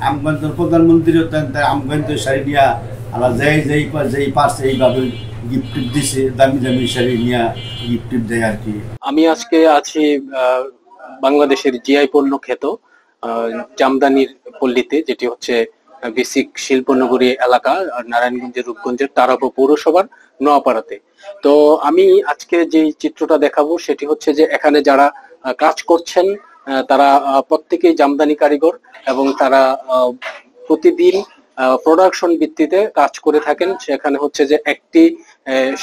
আমগঞ্জের প্রধানমন্ত্রীও আমগঞ্জের শাড়ি নিয়ে আবার যেই পারছে এইভাবে গিফট দিছে, দামি দামি শাড়ি নিয়ে গিফট দেয় আর কি। আমি আজকে আছি বাংলাদেশের জিআই পণ্য খ্যাত জামদানির পল্লীতে, যেটি হচ্ছে বেসিক শিল্পনগরী এলাকা নারায়ণগঞ্জের রূপগঞ্জের তারাপো পৌরসভার নোয়াপাড়াতে। তো আমি আজকে যে চিত্রটা দেখাবো সেটি হচ্ছে যে এখানে যারা কাজ করছেন তারা প্রত্যেকেই জামদানি কারিগর এবং তারা প্রতিদিন প্রোডাকশন ভিত্তিতে কাজ করে থাকেন। সেখানে হচ্ছে যে একটি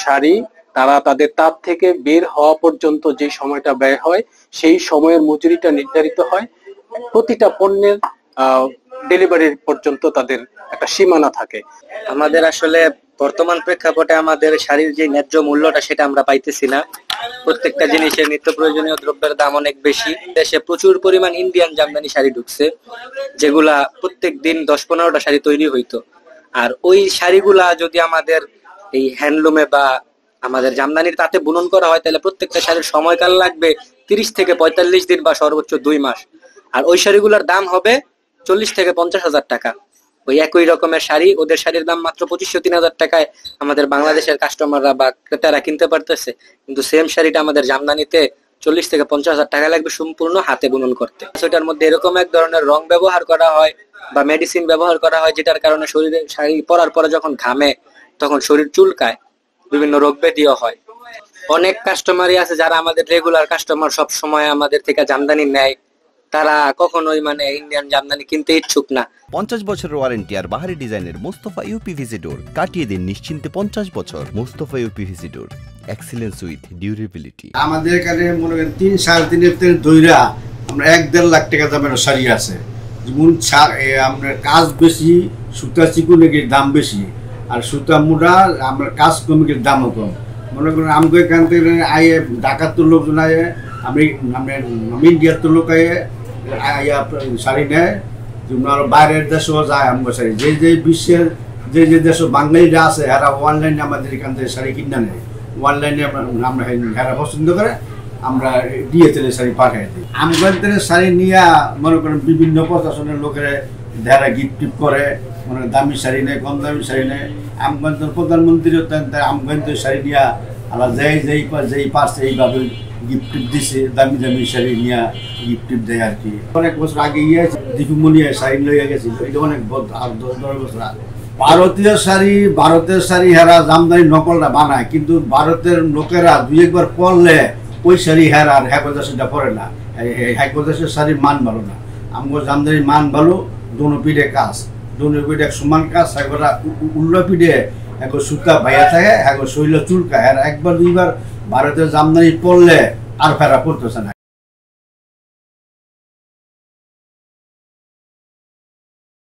শাড়ি তারা তাদের তাঁত থেকে বের হওয়া পর্যন্ত যে সময়টা ব্যয় হয় সেই সময়ের মজুরিটা নির্ধারিত হয়। প্রতিটা পণ্যের ডেলিভারির পর্যন্ত তাদের একটা সীমানা থাকে। আমাদের আসলে বর্তমান প্রেক্ষাপটে আমাদের শাড়ির যে ন্যায্য মূল্যটা সেটা আমরা পাইতেছি না। প্রত্যেকটা জিনিসের নিত্য প্রয়োজনীয় দ্রব্যের দাম অনেক বেশি। দেশে প্রচুর পরিমাণ ইন্ডিয়ান জামদানি শাড়ি ঢুকছে, যেগুলা প্রত্যেক দিন 10-15টা শাড়ি তৈরি হইতো। আর ওই শাড়িগুলা যদি আমাদের এই হ্যান্ডলুমে বা আমাদের জামদানির তাতে বুনন করা হয়, তাহলে প্রত্যেকটা শাড়ির সময়কাল লাগবে 30 থেকে 45 দিন বা সর্বোচ্চ 2 মাস। আর ওই শাড়িগুলোর দাম হবে 40 থেকে 50,000 টাকা। ওই একই রকমের শাড়ি, ওদের শাড়ির দাম মাত্র 2500-3000 টাকায় আমাদের বাংলাদেশের কাস্টমাররা বা ক্রেতারা কিনতে পারতেছে। কিন্তু সেম শাড়িটা আমাদের জামদানিতে 40 থেকে 50,000 টাকা লাগবে সম্পূর্ণ হাতে বুনন করতে। সেটার মধ্যে এরকম এক ধরনের রং ব্যবহার করা হয় বা মেডিসিন ব্যবহার করা হয়, যেটার কারণে শরীরে শাড়ি পরার পরে যখন ঘামে তখন শরীর চুলকায়, বিভিন্ন রোগ ব্যাধিও হয়। অনেক কাস্টমারই আছে যারা আমাদের রেগুলার কাস্টমার, সব সময় আমাদের থেকে জামদানি নেয়, তারা কখনোই ইন্ডিয়ান জামদানি কিনতে ইচ্ছুক না। 50 বছরের ওয়ারেন্টি আর বাহারি ডিজাইনের মুস্তফা ইউপিভিসি ডোর, কাটিয়ে দিন নিশ্চিন্তে 50 বছর। Mustafa uPVC door, excellence with durability. আমাদের এখানে মনে করেন 3-3.5 ধইরা আমরা 1-1.5 লাখ টাকা দামের শাড়ি আছে। যেমন আমরা কাজ বেশি, সুতা চিকুনের দাম বেশি, আর সুতা মুড়া আমরা কাজ কমিকের দামও কম। মনে করেন আমাকে এখান থেকে আয়ে ঢাকার তো লোকজন আয়ে, আমি ইন্ডিয়ার তো লোক আয়ে শাড়ি নেয়, যেমন আরো বাইরের দেশেও যায় আমার শাড়ি। যে বিশ্বের যে দেশ বাঙালিরা আছে এরা অনলাইনে আমাদের এখান থেকে শাড়ি কিনে নেয়। অনলাইনে আমরা এরা পছন্দ করে, আমরা ডিএচএল শাড়ি পাঠাই দিই। আমগঞ্জের শাড়ি নিয়ে মনে করেন বিভিন্ন প্রশাসনের লোকেরা যারা গিফট করে, মানে দামি শাড়ি নেয়, কম দামি শাড়ি নেয়। আমগঞ্জের প্রধানমন্ত্রীও আমগঞ্জের শাড়ি নিয়ে আবার যেই পারছে এইভাবে গিফট দিছে, দামি দামি শাড়ি নিয়ে গিফট দেয় আর কি। অনেক বছর আগে দীপুমণি শাড়ি লইয়া গেছিল, এটা অনেক 10-12 বছর আগে। ভারতের শাড়ি হেরা জামদানি নকলটা বানায়, কিন্তু ভারতের লোকেরা 2-1 পরলে ওই শাড়ি হেরা আর হ্যাকদাসটা পরে না। হ্যাকদাসের শাড়ির মান ভালো না, আমার জামদানির মান ভালো। দোনো পিঠে কাজ, দোনো পিঠে সমান কাজ। একবার উল্লো পিঠে এখন সুতা ভাইয়া থাকে, এখন শৈল চুলকা। 1-2 বার ভারতের জামদানি পরলে আর ফেরা পড়তেছে না।